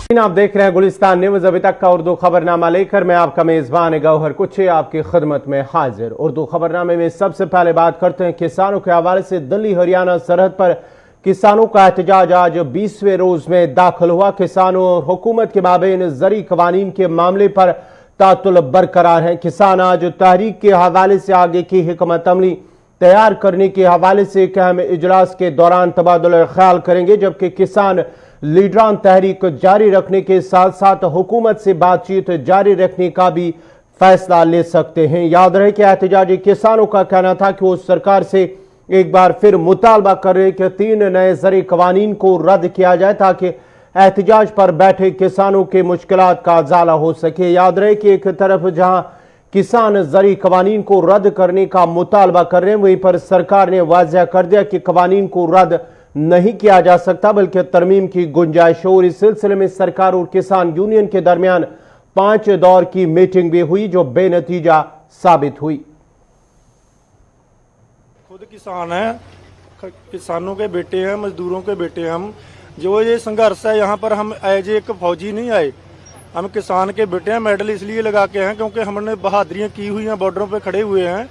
आप देख रहे हैं गुलिस्तान न्यूज। अभी तक का उर्दू खबरनामा लेकर मैं आपका मेजबान गौहर कुछे आपकी खिदमत में हाजिर। उर्दू खबरनामे में सबसे पहले बात करते हैं किसानों के हवाले से। दिल्ली हरियाणा सरहद पर किसानों का एहतजाज आज 20वें रोज में दाखिल हुआ। किसानों और हुकूमत के माबेन ज़री कवानीन के मामले पर तातुल बरकरार है। किसान आज तहरीक के हवाले से आगे की हिकमत अमली तैयार करने के हवाले से एक अहम इजलास के दौरान तबादुल ख्याल करेंगे, जबकि किसान लीडरान तहरीक जारी रखने के साथ साथ हुकूमत से बातचीत जारी रखने का भी फैसला ले सकते हैं। याद रहे कि एहतजाजी किसानों का कहना था कि वो सरकार से एक बार फिर मुतालबा कर रहे कि 3 नए ज़री कवानीन को रद्द किया जाए ताकि एहतजाज पर बैठे किसानों के मुश्किलात का अजाला हो सके। याद रहे कि एक तरफ जहां किसान ज़री कवानीन को रद्द करने का मुतालबा कर रहे हैं, वहीं पर सरकार ने वाज़ह कर दिया कि कवानीन को रद्द नहीं किया जा सकता बल्कि तरमीम की गुंजाइश है। और इस सिलसिले में सरकार और किसान यूनियन के दरमियान 5 दौर की मीटिंग भी हुई जो बेनतीजा साबित हुई। खुद किसान है, किसानों के बेटे हैं, मजदूरों के बेटे हैं हम। जो ये संघर्ष है यहाँ पर हम एज एक फौजी नहीं आए, हम किसान के बेटे हैं। मेडल इसलिए लगा के हैं क्योंकि हमने बहादुरियां की हुई हैं, बॉर्डरों पे खड़े हुए हैं।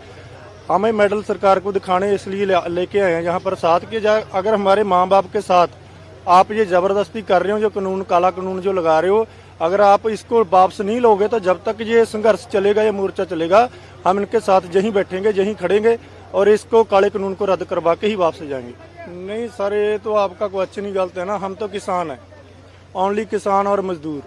हमें मेडल सरकार को दिखाने इसलिए लेके आए हैं यहाँ पर साथ के। अगर हमारे माँ बाप के साथ आप ये जबरदस्ती कर रहे हो, जो कानून काला कानून जो लगा रहे हो, अगर आप इसको वापस नहीं लोगे तो जब तक ये संघर्ष चलेगा, ये मोर्चा चलेगा, हम इनके साथ यहीं बैठेंगे, यहीं खड़ेंगे और इसको काले कानून को रद्द करवा के ही वापस जाएंगे। नहीं सर, ये तो आपका क्वेश्चन ही गलत है ना। हम तो किसान है, ओनली किसान और मजदूर,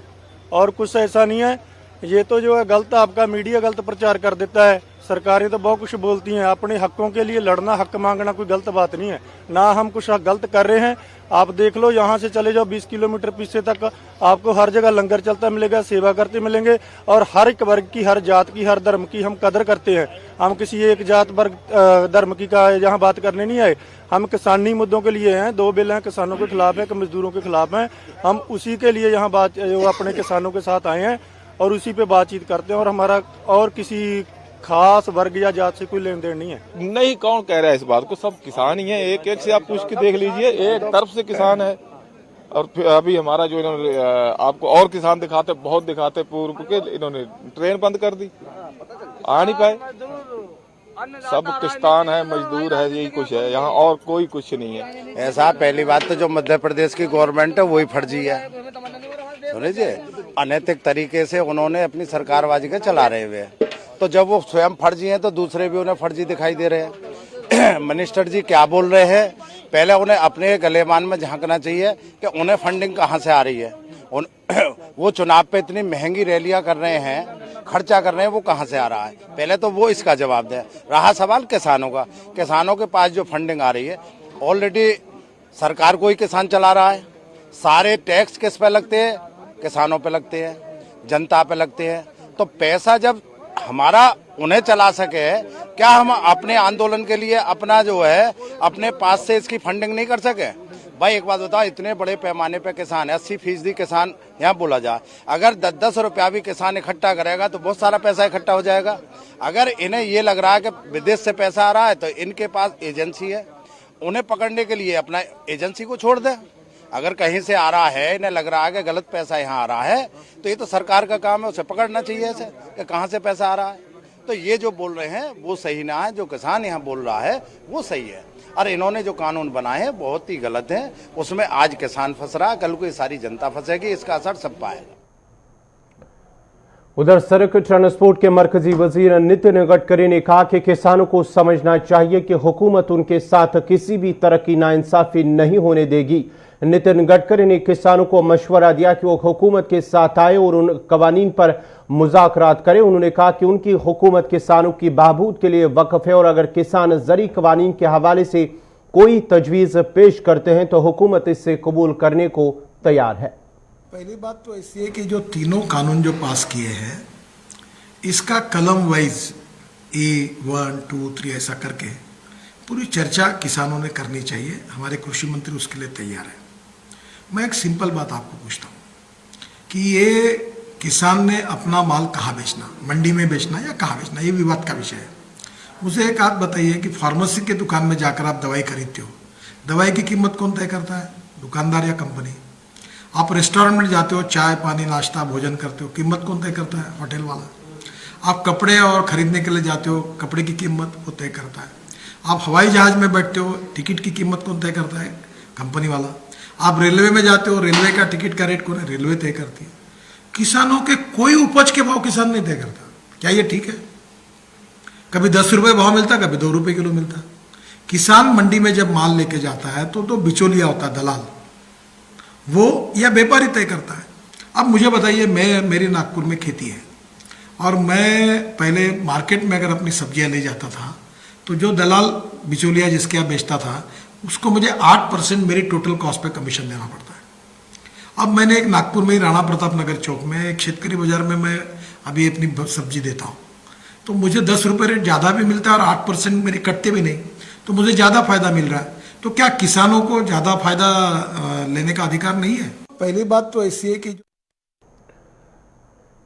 और कुछ ऐसा नहीं है। ये तो जो है गलत, आपका मीडिया गलत प्रचार कर देता है। सरकारें तो बहुत कुछ बोलती हैं, अपने हकों के लिए लड़ना, हक मांगना कोई गलत बात नहीं है ना। हम कुछ गलत कर रहे हैं, आप देख लो, यहाँ से चले जाओ 20 किलोमीटर पीछे तक, आपको हर जगह लंगर चलता मिलेगा, सेवा करते मिलेंगे। और हर एक वर्ग की, हर जात की, हर धर्म की हम कदर करते हैं। हम किसी एक जात वर्ग धर्म की का यहाँ बात करने नहीं आए। हम किसानी मुद्दों के लिए हैं। 2 बिल हैं, किसानों के खिलाफ है, मजदूरों के खिलाफ हैं। हम उसी के लिए यहाँ बात, जो अपने किसानों के साथ आए हैं और उसी पे बातचीत करते हैं। और हमारा और किसी खास वर्ग या जात से कोई लेन देन नहीं है। नहीं, कौन कह रहा है इस बात को? सब किसान ही है, एक एक से आप पूछ के देख लीजिए। एक तरफ से किसान है और फिर अभी हमारा जो इन्होंने आपको और किसान दिखाते, बहुत दिखाते पूर्व के, इन्होंने ट्रेन बंद कर दी, आ नहीं पाए। सब किसान है, मजदूर है, यही कुछ है यहाँ, और कोई कुछ नहीं है। ऐसा पहली बात तो जो मध्य प्रदेश की गवर्नमेंट है वही फर्जी है, समझिए। अनैतिक तरीके से उन्होंने अपनी सरकारबाजी का चला रहे हुए, तो जब वो स्वयं फर्जी हैं तो दूसरे भी उन्हें फर्जी दिखाई दे रहे हैं। मिनिस्टर जी क्या बोल रहे हैं, पहले उन्हें अपने गलेमान में झांकना चाहिए कि उन्हें फंडिंग कहाँ से आ रही है। वो चुनाव पे इतनी महंगी रैलियां कर रहे हैं, खर्चा कर रहे हैं, वो कहाँ से आ रहा है, पहले तो वो इसका जवाब दे। रहा सवाल किसानों का, किसानों के पास जो फंडिंग आ रही है, ऑलरेडी सरकार को ही किसान चला रहा है। सारे टैक्स किस पे लगते हैं? किसानों पे लगते हैं, जनता पे लगते हैं। तो पैसा जब हमारा उन्हें चला सके, क्या हम अपने आंदोलन के लिए अपना जो है अपने पास से इसकी फंडिंग नहीं कर सके? भाई एक बात बताओ, इतने बड़े पैमाने पे किसान है, 80% किसान यहाँ बोला जाए, अगर 10-10 रुपया भी किसान इकट्ठा करेगा तो बहुत सारा पैसा इकट्ठा हो जाएगा। अगर इन्हें ये लग रहा है कि विदेश से पैसा आ रहा है तो इनके पास एजेंसी है, उन्हें पकड़ने के लिए अपना एजेंसी को छोड़ दे। अगर कहीं से आ रहा है, इन्हें लग रहा है कि गलत पैसा यहाँ आ रहा है, तो ये तो सरकार का काम है, उसे पकड़ना चाहिए ऐसे कि कहाँ से पैसा आ रहा है। तो ये जो बोल रहे हैं वो सही ना है, जो किसान यहाँ बोल रहा है वो सही है। और इन्होंने जो कानून बनाए हैं बहुत ही गलत है, उसमें आज किसान फंस रहा है, कल को ये सारी जनता फंसेगी, इसका असर सब पाएगा। उधर सड़क ट्रांसपोर्ट के मरकजी वजीर नितिन गडकरी ने कहा कि किसानों को समझना चाहिए कि हुकूमत उनके साथ किसी भी तरह की नाइंसाफी नहीं होने देगी। नितिन गडकरी ने किसानों को मशवरा दिया कि वो हुकूमत के साथ आए और उन कवानीन पर मुज़ाकरात करें। उन्होंने कहा कि उनकी हुकूमत किसानों की बहबूद के लिए वक़्फ़ है और अगर किसान ज़री कवानीन के हवाले से कोई तजवीज़ पेश करते हैं तो हुकूमत इससे कबूल करने को तैयार है। पहली बात तो ऐसी है कि जो तीनों कानून जो पास किए हैं, इसका कलम वाइज A1, 2, 3 ऐसा करके पूरी चर्चा किसानों ने करनी चाहिए। हमारे कृषि मंत्री उसके लिए तैयार है। मैं एक सिंपल बात आपको पूछता हूँ कि ये किसान ने अपना माल कहाँ बेचना, मंडी में बेचना या कहाँ बेचना, ये विवाद का विषय है। मुझे एक बात बताइए कि फार्मेसी के दुकान में जाकर आप दवाई खरीदते हो, दवाई की कीमत कौन तय करता है? दुकानदार या कंपनी? आप रेस्टोरेंट में जाते हो, चाय पानी नाश्ता भोजन करते हो, कीमत कौन तय करता है? होटल वाला। आप कपड़े और खरीदने के लिए जाते हो, कपड़े की कीमत वो तय करता है। आप हवाई जहाज में बैठते हो, टिकट की कीमत कौन तय करता है? कंपनी वाला। आप रेलवे में जाते हो, रेलवे का टिकट का रेट कौन है? रेलवे तय करती है। किसानों के कोई उपज के भाव किसान नहीं तय करता। क्या ये ठीक है? कभी 10 रुपये भाव मिलता, कभी 2 रुपये किलो मिलता। किसान मंडी में जब माल लेके जाता है तो बिचौलिया होता है, दलाल, वो या व्यापारी तय करता है। अब मुझे बताइए, मेरी नागपुर में खेती है और मैं पहले मार्केट में अगर अपनी सब्जियां ले जाता था तो जो दलाल बिचौलिया जिसके यहाँ बेचता था उसको मुझे 8% मेरी टोटल कॉस्ट पे कमीशन देना पड़ता है। अब मैंने एक नागपुर में ही राणा प्रताप नगर चौक में एक शेतकरी बाजार में मैं अभी अपनी सब्जी देता हूँ, तो मुझे 10 रुपये रेट ज़्यादा भी मिलता है और 8% मेरे कटते भी नहीं, तो मुझे ज़्यादा फायदा मिल रहा है। तो क्या किसानों को ज़्यादा फायदा लेने का अधिकार नहीं है? पहली बात तो ऐसी है कि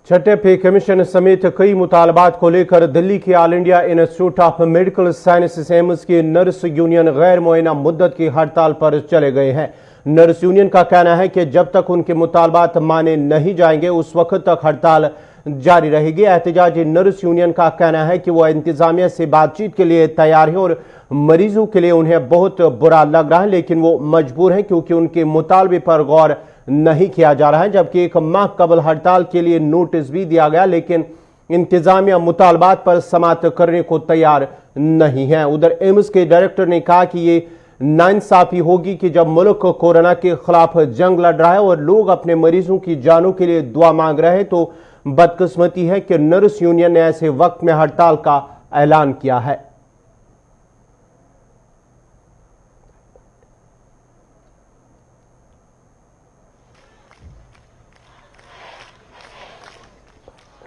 छठे पे कमीशन समेत कई मुतालबात को लेकर दिल्ली के all India institute of medical sciences AIIMS की नर्स यूनियन गैर मुअय्यना मुद्दत की हड़ताल पर चले गए हैं। नर्स यूनियन का कहना है कि जब तक उनके मुतालबात माने नहीं जाएंगे उस वक्त तक हड़ताल जारी रहेगी। एहतजाजी नर्स यूनियन का कहना है कि वह इंतजामिया से बातचीत के लिए तैयार है और मरीजों के लिए उन्हें बहुत बुरा लग रहा है, लेकिन वो मजबूर हैं क्योंकि उनके मुतालबे पर गौर नहीं किया जा रहा है। जबकि एक माह कबल हड़ताल के लिए नोटिस भी दिया गया, लेकिन इंतजामिया मुतालबात पर समाअत करने को तैयार नहीं है। उधर एम्स के डायरेक्टर ने कहा कि ये नाइंसाफी होगी कि जब मुल्क कोरोना के खिलाफ जंग लड़ रहा है और लोग अपने मरीजों की जानों के लिए दुआ मांग रहे हैं, तो बदकिस्मती है कि नर्स यूनियन ने ऐसे वक्त में हड़ताल का ऐलान किया है।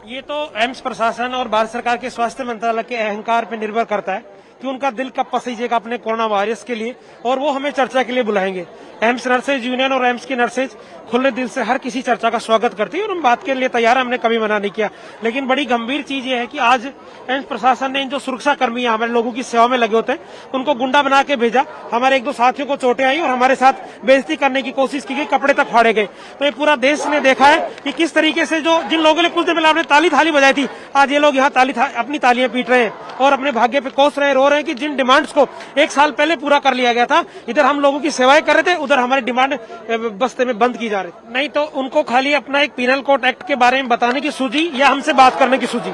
ये तो एम्स प्रशासन और भारत सरकार के स्वास्थ्य मंत्रालय के अहंकार पर निर्भर करता है कि उनका दिल कब पसीजेगा अपने कोरोना वायरस के लिए, और वो हमें चर्चा के लिए बुलाएंगे। एम्स नर्सेज यूनियन और एम्स की नर्सेज खुले दिल से हर किसी चर्चा का स्वागत करती है और हम बात के लिए तैयार हैं, हमने कभी मना नहीं किया। लेकिन बड़ी गंभीर चीज ये है कि आज एम्स प्रशासन ने इन जो सुरक्षा कर्मी हमारे लोगों की सेवा में लगे होते हैं उनको गुंडा बना के भेजा। हमारे 1-2 साथियों को चोटें आई और हमारे साथ बेइज्जती करने की कोशिश की गई, कपड़े तक फाड़े गए। तो ये पूरा देश ने देखा है कि किस तरीके से जो जिन लोगों ने कुछ देर पहले आपने ताली थाली बजाई थी, आज ये लोग यहाँ अपनी तालियां पीट रहे हैं और अपने भाग्य पे कोस रहे, रो रहे हैं कि जिन डिमांड्स को 1 साल पहले पूरा कर लिया गया था, इधर हम लोगों की सेवाएं कर रहे थे, उधर हमारी डिमांड बस्ते में बंद की जा रही। नहीं तो उनको खाली अपना एक पीनल कोड एक्ट के बारे में बताने की सूझी या हमसे बात करने की सूझी।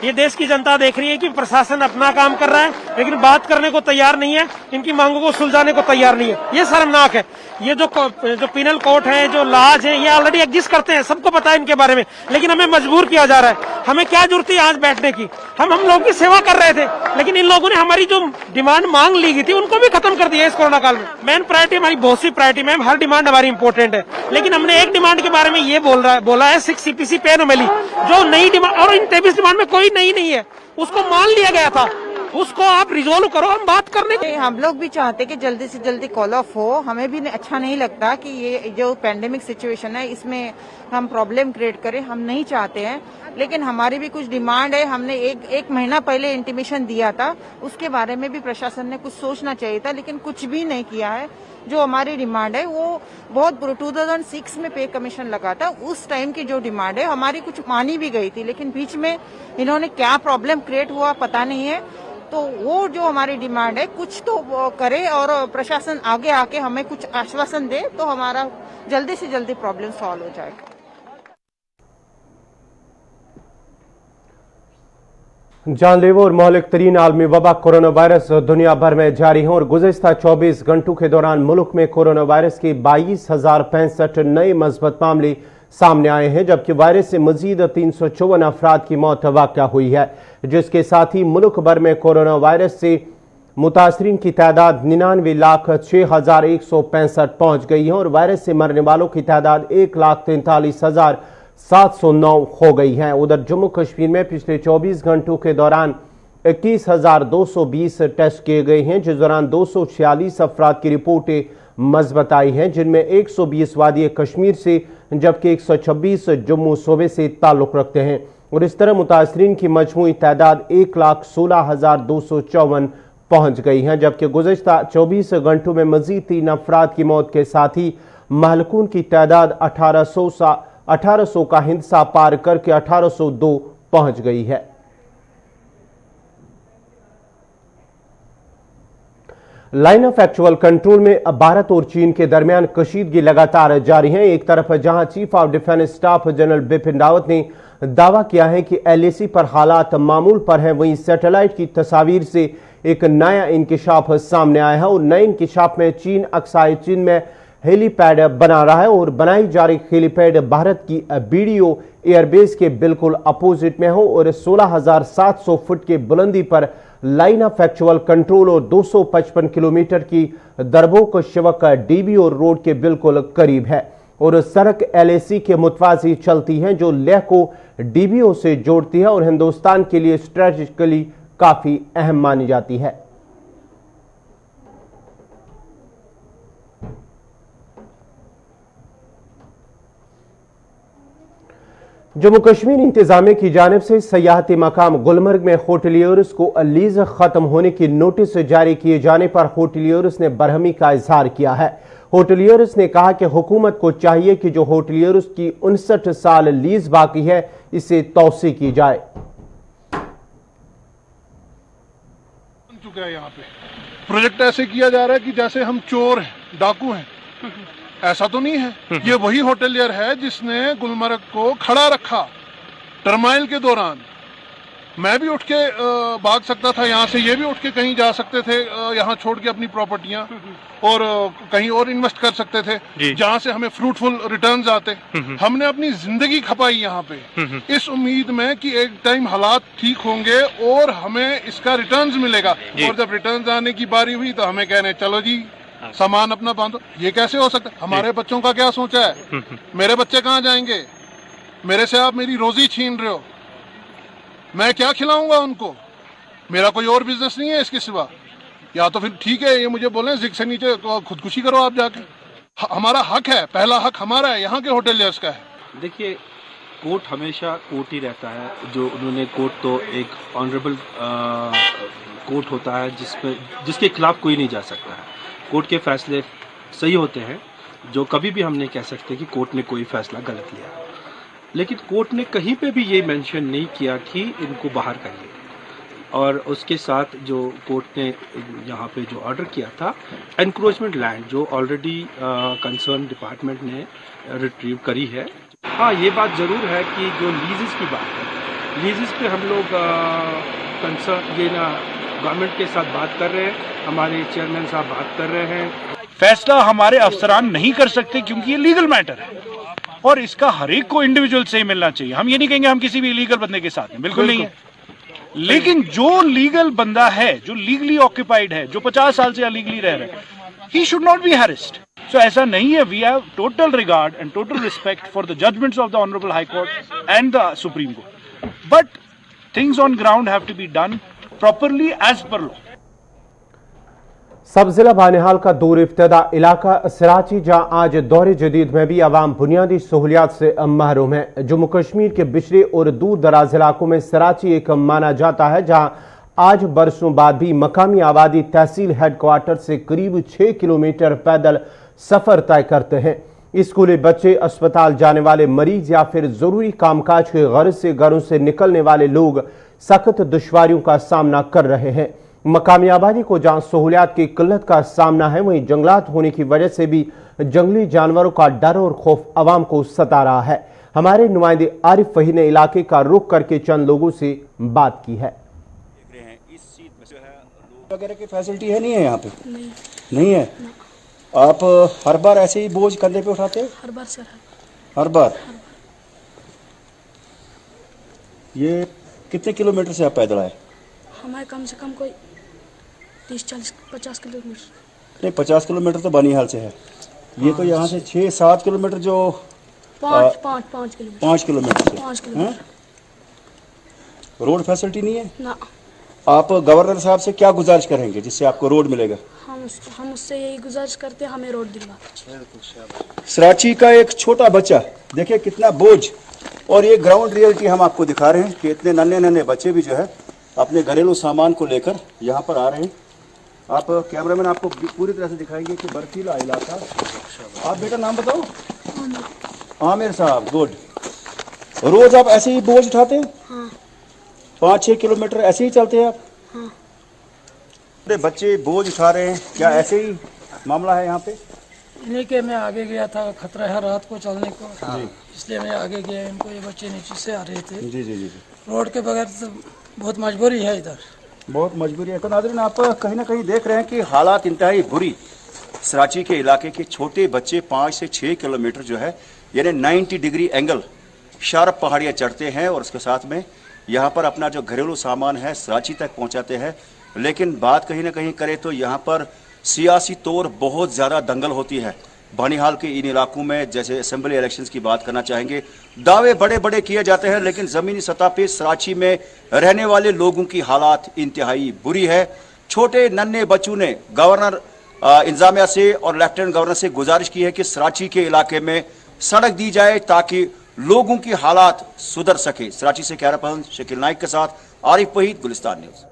ये देश की जनता देख रही है कि प्रशासन अपना काम कर रहा है लेकिन बात करने को तैयार नहीं है, इनकी मांगों को सुलझाने को तैयार नहीं है। ये शर्मनाक है। ये जो पीनल कोड है, जो लाज है, ये ऑलरेडी एग्जिस्ट करते हैं, सबको पता है इनके बारे में, लेकिन हमें मजबूर किया जा रहा है। हमें क्या जरूरत है आज बैठने की? हम लोगों की सेवा कर रहे थे, लेकिन इन लोगों ने हमारी जो डिमांड मांग ली गई थी उनको भी खत्म कर दिया इस कोरोना काल में। मेन प्रायोरिटी हमारी बहुत सी प्रायोरिटी में, हर डिमांड हमारी इंपॉर्टेंट है, लेकिन हमने एक डिमांड के बारे में ये बोला है 6 CPC पे एनोमली, जो नई डिमांड, और इन 23 डिमांड में कोई नई नहीं है, उसको मान लिया गया था, उसको आप रिजोल्व करो, हम बात करने के। हम लोग भी चाहते कि जल्दी से जल्दी कॉल ऑफ हो। हमें भी अच्छा नहीं लगता कि ये जो पैंडेमिक सिचुएशन है इसमें हम प्रॉब्लम क्रिएट करें, हम नहीं चाहते हैं, लेकिन हमारी भी कुछ डिमांड है। हमने एक महीना पहले इंटीमेशन दिया था, उसके बारे में भी प्रशासन ने कुछ सोचना चाहिए था, लेकिन कुछ भी नहीं किया है। जो हमारी डिमांड है वो बहुत 2006 में पे कमीशन लगा था, उस टाइम की जो डिमांड है हमारी कुछ मानी भी गई थी, लेकिन बीच में इन्होंने क्या प्रॉब्लम क्रिएट हुआ पता नहीं है। तो वो जो हमारी डिमांड है कुछ तो करे और प्रशासन आगे आके हमें कुछ आश्वासन दे तो हमारा जल्दी से जल्दी प्रॉब्लम सॉल्व हो जाएगा। जानलेवा और महलिक तरीन आलमी वबा कोरोना वायरस दुनिया भर में जारी है और गुज़िश्ता 24 घंटों के दौरान मुल्क में कोरोना वायरस के 22,065 नए मस्बत मामले सामने आए हैं, जबकि वायरस से मजीद 354 अफराद की मौत वाक़या हुई है, जिसके साथ ही मुल्क भर में कोरोना वायरस से मुतासरीन की तादाद 99,06,165 पहुंच गई है और वायरस से मरने वालों की तादाद 1,43,709 हो गई है। उधर जम्मू कश्मीर में पिछले 24 घंटों के दौरान 21,220 टेस्ट किए गए हैं, जिस दौरान 246 अफराद की रिपोर्टें मज़बत आई हैं, जिनमें 120 वादी कश्मीर से जबकि 126 जम्मू सूबे से ताल्लुक़ रखते हैं। और इस तरह मुतासरीन की मजमूई तादाद 1,16,254 पहुंच गई हैं, जबकि गुज़श्ता 24 घंटों में मजीद 3 अफराद की मौत के साथ ही महलकून की तादाद 1800 का हिंसा पार करके 1802 पहुंच गई है। लाइन ऑफ एक्चुअल कंट्रोल में भारत और चीन के दरमियान कशीदगी लगातार जारी है। एक तरफ जहां chief of defence staff general Bipin Rawat ने दावा किया है कि LAC पर हालात मामूल पर हैं, वहीं सैटेलाइट की तस्वीर से एक नया इंकिशाफ सामने आया है और नए इंकिशाफ में चीन अक्साई चीन में हेलीपैड बना रहा है और बनाई जा रही हेलीपैड भारत की BDO एयरबेस के बिल्कुल अपोजिट में हो और 16,700 फुट की बुलंदी पर लाइन ऑफ एक्चुअल कंट्रोल और 255 किलोमीटर की दरबोक शिवक DBO रोड के बिल्कुल करीब है और सड़क LAC के मुतवाजी चलती है जो लेह को DBO से जोड़ती है और हिंदुस्तान के लिए स्ट्रेटेजिकली काफी अहम मानी जाती है। जम्मू कश्मीर इंतजामिया की जानिब से सयाहती मकाम गुलमर्ग में होटलियर्स को लीज खत्म होने की नोटिस जारी किए जाने पर होटलियर्स ने बरहमी का इजहार किया है। होटलियर्स ने कहा कि हुकूमत को चाहिए कि जो होटलियर्स की 59 साल लीज बाकी है इसे तौसी की जाए। चुका है यहाँ पे प्रोजेक्ट ऐसे किया जा रहा है कि जैसे हम चोर हैं, डाकू हैं। ऐसा तो नहीं है। ये वही होटलियर है जिसने गुलमर्ग को खड़ा रखा टर्माइल के दौरान। मैं भी उठ के भाग सकता था यहाँ से, ये भी उठ के कहीं जा सकते थे यहाँ छोड़ के अपनी प्रॉपर्टियां और कहीं और इन्वेस्ट कर सकते थे जहाँ से हमें फ्रूटफुल रिटर्न्स आते। हमने अपनी जिंदगी खपाई यहाँ पे इस उम्मीद में कि एक टाइम हालात ठीक होंगे और हमें इसका रिटर्न्स मिलेगा। और जब रिटर्न्स आने की बारी हुई तो हमें कहने चलो जी सामान अपना बांधो। ये कैसे हो सकता है? हमारे बच्चों का क्या सोचा है? मेरे बच्चे कहाँ जाएंगे? मेरे से आप मेरी रोजी छीन रहे हो, मैं क्या खिलाऊंगा उनको? मेरा कोई और बिजनेस नहीं है इसके सिवा। या तो फिर ठीक है ये मुझे बोलें जिग से नीचे खुदकुशी करो आप जाके। हमारा हक है, पहला हक हमारा है, यहाँ के होटलियर्स का है। देखिए कोर्ट हमेशा कोर्ट ही रहता है। जो उन्होंने कोर्ट तो एक ऑनरेबल कोर्ट होता है जिसके खिलाफ कोई नहीं जा सकता है। कोर्ट के फैसले सही होते हैं, जो कभी भी हम नहीं कह सकते कि कोर्ट ने कोई फैसला गलत लिया। लेकिन कोर्ट ने कहीं पे भी ये मेंशन नहीं किया कि इनको बाहर करिए। और उसके साथ जो कोर्ट ने यहाँ पे जो ऑर्डर किया था एनक्रोचमेंट लैंड जो ऑलरेडी कंसर्न डिपार्टमेंट ने रिट्रीव करी है। हाँ ये बात ज़रूर है कि जो लीजेस की बात है, लीजेस पे हम लोग कंसर्न ये ना गवर्नमेंट के साथ बात कर रहे हैं, हमारे चेयरमैन साहब बात कर रहे हैं। फैसला हमारे अफसरान नहीं कर सकते क्योंकि ये लीगल मैटर है और इसका हर एक को इंडिविजुअल से ही मिलना चाहिए। हम ये नहीं कहेंगे हम किसी भी इलीगल बंदे के साथ हैं, बिल्कुल नहीं है। लेकिन जो लीगल बंदा है, जो लीगली ऑक्यूपाइड है, जो 50 साल से अलीगली रह रहा है, he should not be harassed. So ऐसा नहीं है। We have total regard and total respect for the judgments of the honourable High Court and the Supreme Court, but things on ground have to be done properly as per law. सब जिला बानिहाल का दूर इब्तदा इलाका सराची जहां आज दौरे जदीद में भी आवाम बुनियादी सहूलियात से महरूम है। जम्मू कश्मीर के बिछड़े और दूर दराज इलाकों में सराची एक माना जाता है जहां आज बरसों बाद भी मकामी आबादी तहसील हेडक्वार्टर से करीब 6 किलोमीटर पैदल सफर तय करते हैं। स्कूली बच्चे, अस्पताल जाने वाले मरीज या फिर जरूरी कामकाज के गर्ज से घरों से निकलने वाले लोग सख्त दुश्वारियों का सामना कर रहे हैं। मकामी आबादी को जहां सहूलियात की किल्लत का सामना है, वहीं जंगलात होने की वजह से भी जंगली जानवरों का डर और खौफ आवाम को सता रहा है। हमारे नुमाइंदे आरिफ फही ने इलाके का रुख करके चंद लोगों से बात की है। वगैरह की फैसिलिटी है नहीं है यहाँ पे? नहीं है। आप हर बार ऐसे ही बोझ कंधे पे उठाते हैं? हर बार सर, हर बार। ये कितने किलोमीटर से आप पैदल आए? हमारे कम से कम कोई 30-40-50 किलोमीटर। नहीं 50 किलोमीटर तो बानिहाल से है। ये तो यहाँ से 6-7 किलोमीटर जो 5 किलोमीटर। 5 किलोमीटर से 5 किलोमीटर। रोड फैसिलिटी नहीं है ना। आप गवर्नर साहब से क्या गुजारिश करेंगे जिससे आपको रोड मिलेगा? हम उससे यही गुजारिश करते हैं हमें रोड दिलवा दीजिए। सराची का एक छोटा बच्चा देखिए कितना बोझ, और ये ग्राउंड रियलिटी हम आपको दिखा रहे हैं कि इतने नन्हे नन्हे बच्चे भी जो है अपने घरेलू सामान को लेकर यहाँ पर आ रहे हैं। आप कैमरामैन आपको पूरी तरह से दिखाएंगे कि बर्फीला इलाका। आप बेटा नाम बताओ। आमिर साहब, गुड। रोज आप ऐसे ही बोझ उठाते हैं? हाँ। 5-6 किलोमीटर ऐसे ही चलते हैं आप? हाँ। बच्चे बोझ उठा रहे हैं, क्या ऐसे ही मामला है यहाँ पे? लेके मैं आगे गया था, खतरा है रात को चलने को, इसलिए मैं आगे गया। इनको ये बच्चे नीचे से आ रहे थे। जी जी जी। रोड के बगैर तो बहुत मजबूरी है, इधर बहुत मजबूरी है। तो नाज़रीन, आप कहीं ना कहीं देख रहे हैं कि हालात इंतहाई बुरी। सराची के इलाके के छोटे बच्चे 5 से 6 किलोमीटर जो है यानी 90 डिग्री एंगल शार्प पहाड़ियाँ चढ़ते हैं और उसके साथ में यहाँ पर अपना जो घरेलू सामान है सराची तक पहुँचाते हैं। लेकिन बात कहीं ना कहीं करें तो यहाँ पर सियासी तौर बहुत ज़्यादा दंगल होती है। बानिहाल के इन इलाकों में जैसे असेंबली इलेक्शंस की बात करना चाहेंगे, दावे बड़े बड़े किए जाते हैं, लेकिन ज़मीनी सतह पे सराची में रहने वाले लोगों की हालात इंतहाई बुरी है। छोटे नन्हे बच्चों ने गवर्नर इंतजामिया से और लेफ्टिनेंट गवर्नर से गुजारिश की है कि सराची के इलाके में सड़क दी जाए ताकि लोगों की हालात सुधर सके। सराची से कैमरा पर्सन शकील नाइक के साथ आरिफ वहीद, गुलिस्तान न्यूज़।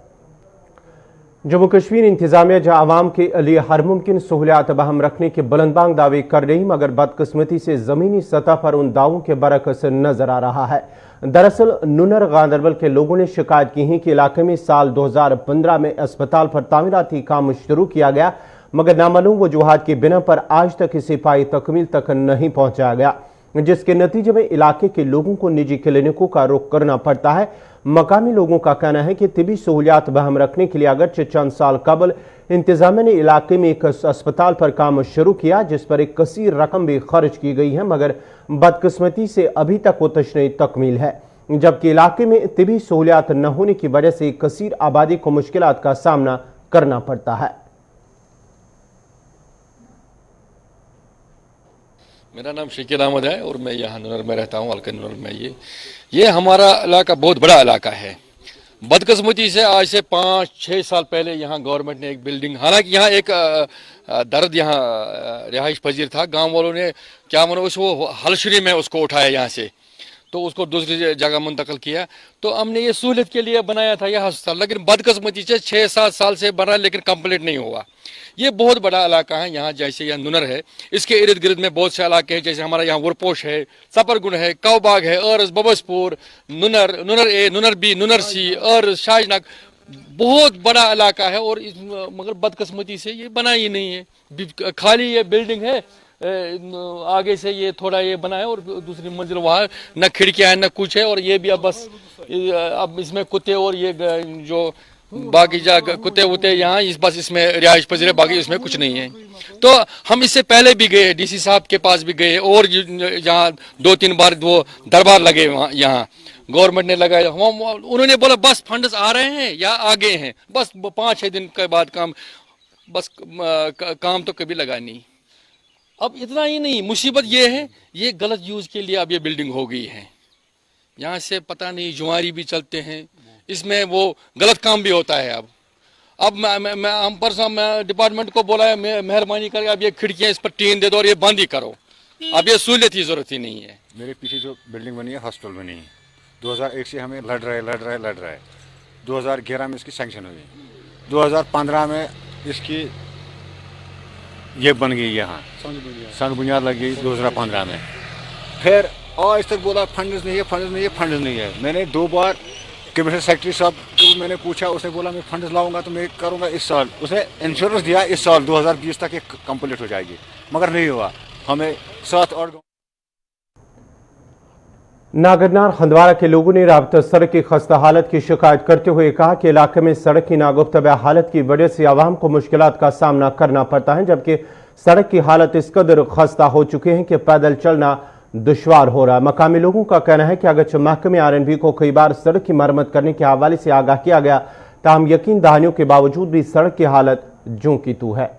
जम्मू कश्मीर इंतजामिया जहां आवाम के लिए हर मुमकिन सहूलियात बहम रखने के बुलंदबांग दावे कर रही, मगर बदकिस्मती से ज़मीनी सतह पर उन दावों के बरक्स नजर आ रहा है। दरअसल नुनर गांदरबल के लोगों ने शिकायत की है कि इलाके में साल 2015 में अस्पताल पर तामीराती काम शुरू किया गया, मगर नामालूम वजूहात की बिना पर आज तक इसे पाई तकमील तक नहीं पहुंचाया गया, जिसके नतीजे में इलाके के लोगों को निजी क्लिनिकों का रुख करना पड़ता है। मकामी लोगों का कहना है कि तिबी सहूलियात बहम रखने के लिए अगरचे चंद साल कबल इंतजामिया ने इलाके में एक अस्पताल पर काम शुरू किया, जिस पर एक कसीर रकम भी खर्च की गई है, मगर बदकिस्मती से अभी तक वो तशरीह तकमील है, जबकि इलाके में तिबी सहूलियात न होने की वजह से कसीर आबादी को मुश्किलात का सामना करना पड़ता है। मेरा नाम शकील अहमद है और मैं यहाँ नुनर में रहता हूँ, हल्के नुनर में। ये हमारा इलाका बहुत बड़ा इलाका है। बदकिस्मती से आज से 5-6 साल पहले यहाँ गवर्नमेंट ने एक बिल्डिंग, हालांकि यहाँ एक दर्द यहाँ रिहाइश पजीर था, गांव वालों ने क्या मानो उसको हलशरी में उसको उठाया यहाँ से, तो उसको दूसरी जगह मुंतकिल किया। तो हमने ये सहूलियत के लिए बनाया था यह अस्पताल, लेकिन बदकिस्मती से 6-7 साल से बना लेकिन कंप्लीट नहीं हुआ। ये बहुत बड़ा इलाका है। यहाँ जैसे यहाँ नुनर है, इसके इर्द गिर्द में बहुत से इलाके हैं, जैसे हमारा यहाँ वरपोश है, सपरगुन है, कौबाग है, अर्ज, बबसपुर, नुनर ए, नुनर बी, नुनर सी, अर्ज, शाहजनाग, बहुत बड़ा इलाका है। और मगर बदकिस्मती से ये बना ही नहीं है। खाली ये बिल्डिंग है, आगे से ये थोड़ा ये बना है और दूसरी मंजिल वहाँ न खिड़कियाँ हैं न कुछ है। और ये भी अब इसमें कुत्ते और ये जो बाकी कुत्ते वुत्ते यहाँ बस इसमें रिहाइश पजीर है, बाकी इसमें कुछ नहीं है। तो हम इससे पहले भी गए, डीसी साहब के पास भी गए और यहाँ 2-3 बार वो दरबार लगे वहाँ, यहाँ गवर्नमेंट ने लगाया। उन्होंने बोला बस फंड्स आ रहे हैं या आ गए हैं, बस 5-6 दिन के बाद काम तो कभी लगा नहीं। अब इतना ही नहीं, मुसीबत ये है, ये गलत यूज के लिए अब ये बिल्डिंग हो गई है। यहाँ से पता नहीं जुआरी भी चलते हैं, इसमें वो गलत काम भी होता है। अब हम परसों डिपार्टमेंट को बोला है, मेहरबानी करके अब ये खिड़कियाँ इस पर टीन दे दो और ये बंद ही करो, अब ये सहूलियत की जरूरत ही नहीं है। मेरे पीछे जो बिल्डिंग बनी है हॉस्पिटल बनी है, 2001 से हमें लड़ रहा है। 2011 में इसकी सैंक्शन हुई, 2015 में इसकी ये बन गई, यहाँ संग बुनियाद लग गई 2015 में। फिर आज तक बोला फंड्स नहीं है। मैंने 2 बार कमिश्नर सेक्रेटरी साहब को मैंने पूछा, उसने बोला मैं फंड्स लाऊंगा तो मैं करूंगा इस साल। उसने इंश्योरेंस दिया इस साल 2020 तक ये कंप्लीट हो जाएगी, मगर नहीं हुआ। हमें 7 और नागरनार हंदवारा के लोगों ने राबता सड़क की खस्ता हालत की शिकायत करते हुए कहा कि इलाके में सड़क की नागुफ्तबा हालत की वजह से आवाम को मुश्किलात का सामना करना पड़ता है, जबकि सड़क की हालत इस कदर खस्ता हो चुके हैं कि पैदल चलना दुश्वार हो रहा है। मकामी लोगों का कहना है कि अगरचे महकमे RNB को कई बार सड़क की मरम्मत करने के हवाले से आगाह किया गया, ताहम यकीन दहानियों के बावजूद भी सड़क की हालत ज्यों की त्यों है।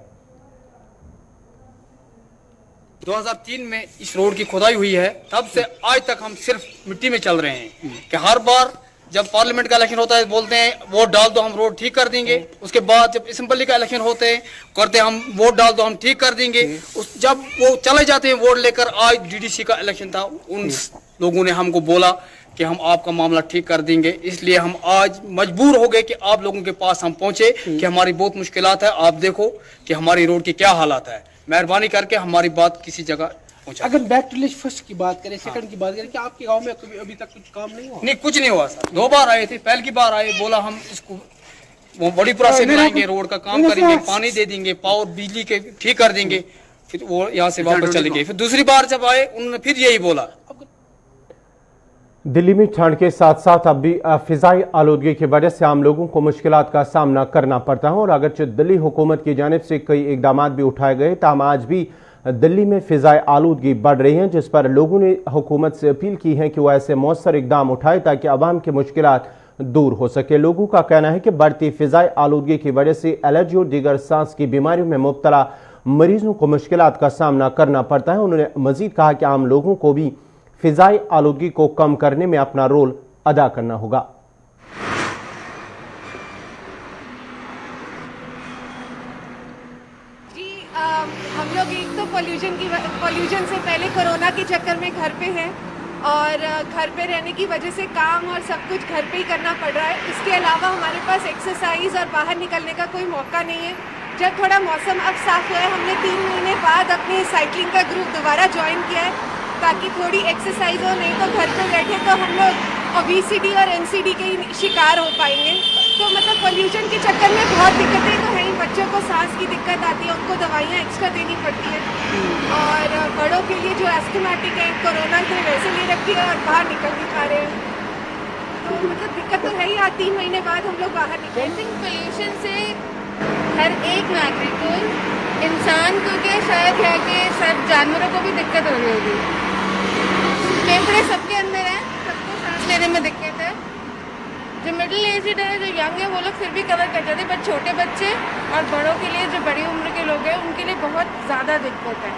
2003 में इस रोड की खुदाई हुई है, तब से आज तक हम सिर्फ मिट्टी में चल रहे हैं कि हर बार जब पार्लियामेंट का इलेक्शन होता है बोलते हैं वोट डाल दो हम रोड ठीक कर देंगे, उसके बाद जब असेंबली का इलेक्शन होते हैं करते हैं हम वोट डाल दो हम ठीक कर देंगे। जब वो चले जाते हैं वोट लेकर, आज डीडीसी का इलेक्शन था, उन लोगों ने हमको बोला कि हम आपका मामला ठीक कर देंगे, इसलिए हम आज मजबूर हो गए कि आप लोगों के पास हम पहुंचे कि हमारी बहुत मुश्किलात है, आप देखो कि हमारी रोड की क्या हालात है, मेहरबानी करके हमारी बात किसी जगह पहुंचा। अगर बैक टू विलेज फर्स्ट की बात करें, सेकंड की बात करें, कि आपके गांव में अभी तक कुछ काम नहीं हुआ? नहीं, कुछ नहीं हुआ सर। 2 बार आए थे, पहली की बार आए, बोला हम इसको वो बड़ीपुरा से बनाएंगे, रोड का काम करेंगे, पानी दे देंगे, पावर बिजली के ठीक कर देंगे, फिर वो यहाँ से वापस चले गए। फिर दूसरी बार जब आए उन्होंने फिर यही बोला। दिल्ली में ठंड के साथ साथ अब भी फिजाई आलूदगी की वजह से आम लोगों को मुश्किलात का सामना करना पड़ता है और अगरचे दिल्ली हुकूमत की जानिब से कई इकदाम भी उठाए गए, ताहम आज भी दिल्ली में फिजाई आलूदगी बढ़ रही है, जिस पर लोगों ने हुकूमत से अपील की है कि वह ऐसे मौसर इकदाम उठाए ताकि अवाम की मुश्किलात दूर हो सके। लोगों का कहना है कि बढ़ती फिजाई आलूदगी की वजह से एलर्जी और दीगर सांस की बीमारियों में मुब्तला मरीजों को मुश्किलात का सामना करना पड़ता है। उन्होंने मजीद कहा कि आम लोगों को भी फिजाई आलूदगी को कम करने में अपना रोल अदा करना होगा। जी हम लोग एक तो पॉल्यूशन से पहले कोरोना के चक्कर में घर पे हैं और घर पे रहने की वजह से काम और सब कुछ घर पे ही करना पड़ रहा है। इसके अलावा हमारे पास एक्सरसाइज और बाहर निकलने का कोई मौका नहीं है। जब थोड़ा मौसम अब साफ हुआ है, हमने 3 महीने बाद अपने साइकिलिंग का ग्रुप दोबारा ज्वाइन किया है ताकि थोड़ी एक्सरसाइज हो, नहीं तो घर पे बैठे तो हम लोग ओबेसिटी और एनसीडी के ही शिकार हो पाएंगे। तो मतलब पोल्यूशन के चक्कर में बहुत दिक्कतें तो हैं। बच्चों को सांस की दिक्कत आती है, उनको दवाइयाँ एक्स्ट्रा देनी पड़ती है और बड़ों के लिए जो एस्थमेटिक है, कोरोना ने वैसे ले रखी है और बाहर निकल नहीं पा रहे हैं, तो मतलब दिक्कत तो है ही। आज 3 महीने बाद हम लोग बाहर निकले। पोल्यूशन से हर एक नागरिक को, इंसान को क्या शायद है कि सब जानवरों को भी दिक्कत हो रही होगी। फेफड़े सबके अंदर है, सबको सांस लेने में दिक्कत है। जो मिडिल एजड है, जो यंग है, वो लोग फिर भी कवर कर जाते हैं, पर छोटे बच्चे और बड़ों के लिए, जो बड़ी उम्र के लोग हैं, उनके लिए बहुत ज़्यादा दिक्कत है।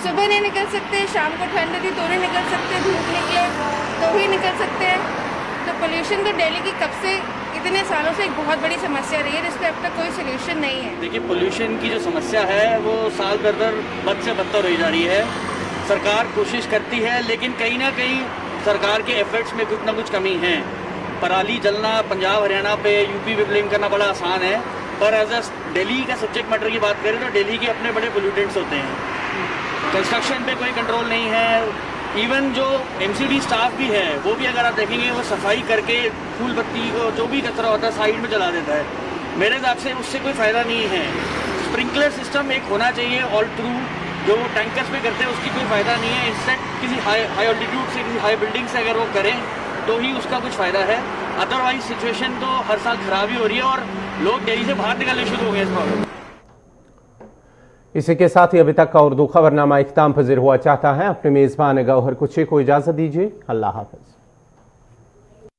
सुबह नहीं निकल सकते, शाम को ठंड थी तो नहीं निकल सकते, धूप निकले तो ही निकल सकते हैं। तो पोल्यूशन तो दिल्ली की कब से इतने सालों से एक बहुत बड़ी समस्या रही है, जिस पर अब तक कोई सोल्यूशन नहीं है। देखिए, पोल्यूशन की जो समस्या है वो साल दर बद से बदतर हो जा रही है। सरकार कोशिश करती है, लेकिन कहीं ना कहीं सरकार के एफर्ट्स में कुछ ना कुछ कमी है। पराली जलना पंजाब हरियाणा पे, यूपी पे ब्लेम करना बड़ा आसान है, पर एज अ दिल्ली का सब्जेक्ट मैटर की बात करें तो दिल्ली के अपने बड़े पोल्यूटेंट्स होते हैं। कंस्ट्रक्शन पे कोई कंट्रोल नहीं है। इवन जो एमसीडी स्टाफ भी है, वो भी अगर आप देखेंगे वो सफाई करके फूल बत्ती को जो भी कचरा होता है साइड में जला देता है। मेरे हिसाब से उससे कोई फ़ायदा नहीं है। स्प्रिंकलर सिस्टम एक होना चाहिए ऑल थ्रू, जो टैंकर्स पे करते हैं उसकी कोई फ़ायदा नहीं है। इंस्टेड किसी हाई ऑल्टीट्यूड से, किसी हाई बिल्डिंग से अगर वो करें तो ही उसका कुछ फ़ायदा है। अदरवाइज सिचुएशन तो हर साल खराब ही हो रही है और लोग दिल्ली से बाहर निकलने शुरू हो गए इस प्रॉब्लम। इसी के साथ ही अभी तक का उर्दू खबरनामा इख्तिताम पजीर हुआ चाहता है। अपने मेज़बान गौहर कुछ को इजाज़त दीजिए। अल्लाह हाफ़िज़।